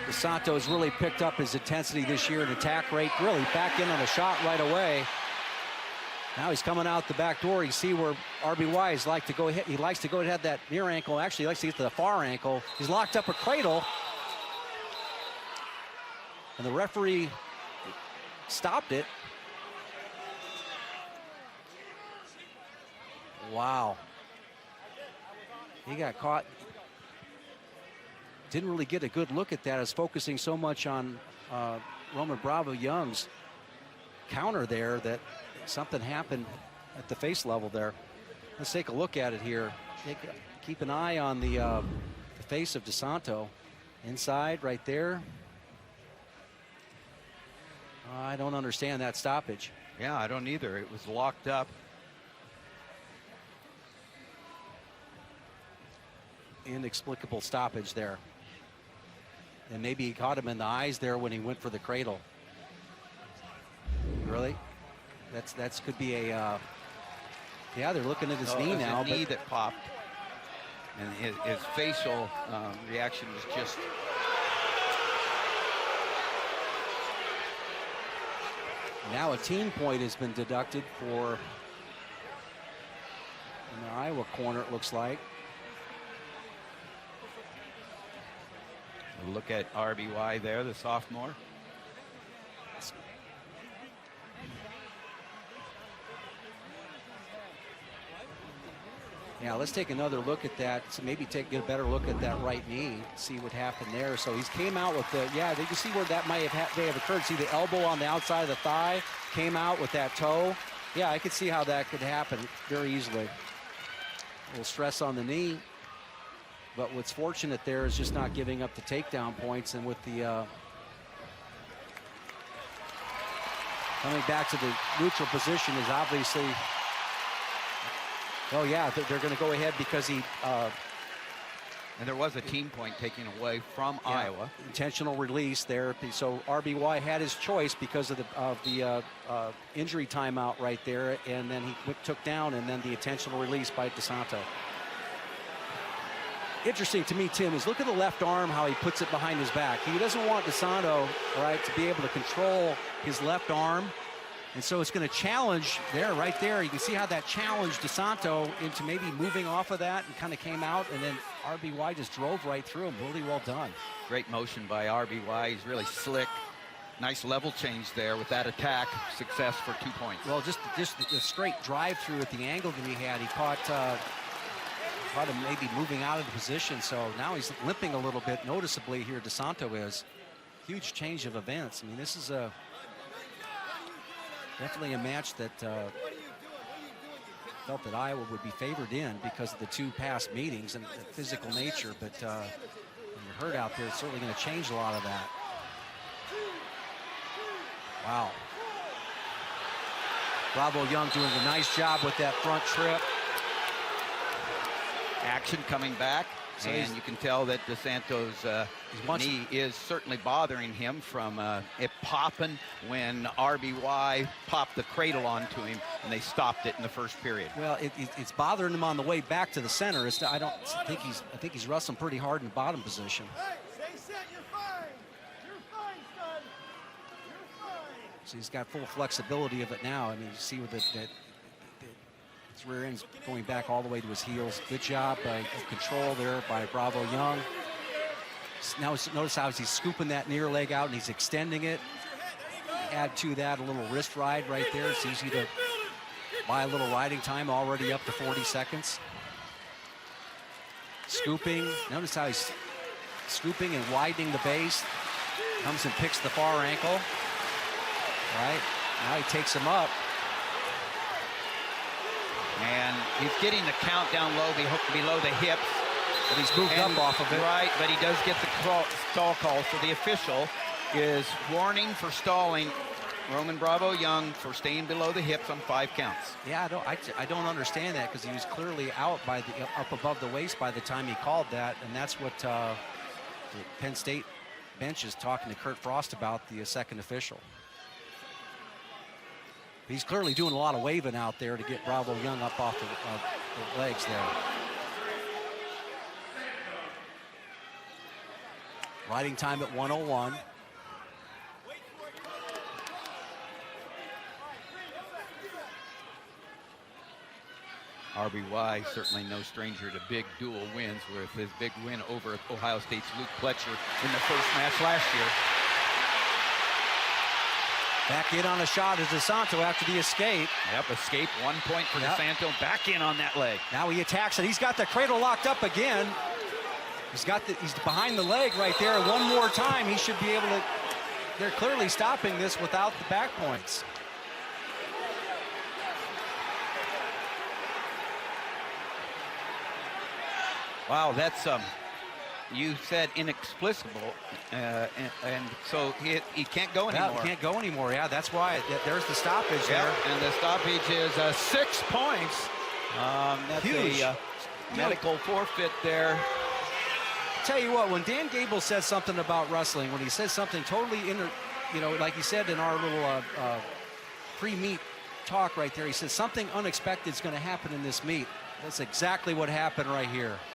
DeSanto has really picked up his intensity this year and attack rate, really back in on the shot right away. Now he's coming out the back door. You see where RBY's like to go ahead. He likes to go ahead that near ankle. Actually, he likes to get to the far ankle. He's locked up a cradle. And the referee stopped it. Wow. He got caught. Didn't really get a good look at that. I was focusing so much on Roman Bravo Young's counter there that something happened at the face level there. Let's take a look at it here. Keep an eye on the face of DeSanto. Inside right there. I don't understand that stoppage. Yeah, I don't either. It was locked up. Inexplicable stoppage there. And maybe he caught him in the eyes there when he went for the cradle. Really? That's could be a yeah, they're looking at his knee now. Knee that popped, and his facial reaction was just. Now a team point has been deducted for in the Iowa corner, it looks like. Look at RBY there, the sophomore. Yeah, let's take another look at that. So maybe get a better look at that right knee, see what happened there. So he's came out with the, yeah, you can see where that may have occurred. See the elbow on the outside of the thigh, came out with that toe. Yeah, I could see how that could happen very easily. A little stress on the knee. But what's fortunate there is just not giving up the takedown points, and with the coming back to the neutral position is obviously, oh yeah, they're going to go ahead because he and there was a team point taken away from Iowa. Intentional release there. So RBY had his choice because of the injury timeout right there, and then he took down, and then the intentional release by DeSanto. Interesting to me, Tim, is look at the left arm, how he puts it behind his back. He doesn't want DeSanto, right, to be able to control his left arm. And so it's going to challenge there, right there. You can see how that challenged DeSanto into maybe moving off of that and kind of came out, and then RBY just drove right through him. Really well done. Great motion by RBY. He's really slick. Nice level change there with that attack. Success for 2 points. Well, just the straight drive through at the angle that he had. He caught him maybe moving out of the position, so now he's limping a little bit noticeably here. DeSanto is. Huge change of events. I mean, this is definitely a match that felt that Iowa would be favored in because of the two past meetings and the physical nature, but when you're hurt out there, it's certainly going to change a lot of that. Wow. Bravo Young doing a nice job with that front trip. Action coming back, so and you can tell that DeSanto's knee is certainly bothering him from it popping when RBY popped the cradle onto him, and they stopped it in the first period. Well, it's bothering him on the way back to the center. I think he's wrestling pretty hard in the bottom position. Hey, stay set, you're fine. You're fine, son. You're fine. So he's got full flexibility of it now. I mean, you see with his rear end's going back all the way to his heels. Good job by control there by Bravo Young. Now notice how he's scooping that near leg out and he's extending it. Add to that a little wrist ride right there. It's easy to buy a little riding time, already up to 40 seconds. Scooping. Notice how he's scooping and widening the base. Comes and picks the far ankle. Right. Now he takes him up. And he's getting the count down low below the hips. But he's moved up off of it. Right, but he does get the stall call. So the official is warning for stalling Roman Bravo Young for staying below the hips on 5 counts. Yeah, I don't understand that, because he was clearly out by up above the waist by the time he called that, and that's what the Penn State bench is talking to Kurt Frost about, the second official. He's clearly doing a lot of waving out there to get Bravo Young up off the legs there. Riding time at 101. RBY certainly no stranger to big dual wins, with his big win over Ohio State's Luke Pletcher in the first match last year. Back in on a shot is DeSanto after the escape. Yep, escape, 1 point for DeSanto. Back in on that leg. Now he attacks it. He's got the cradle locked up again. He's behind the leg right there. One more time, he should be able to. They're clearly stopping this without the back points. Wow, that's you said inexplicable, and so he can't go anymore. Yeah, he can't go anymore. Yeah, that's why. There's the stoppage there. And the stoppage is 6 points. That's Huge. a medical forfeit there. Tell you what, when Dan Gable says something about wrestling, when he says something totally like he said in our little pre-meet talk right there, he says something unexpected is going to happen in this meet. That's exactly what happened right here.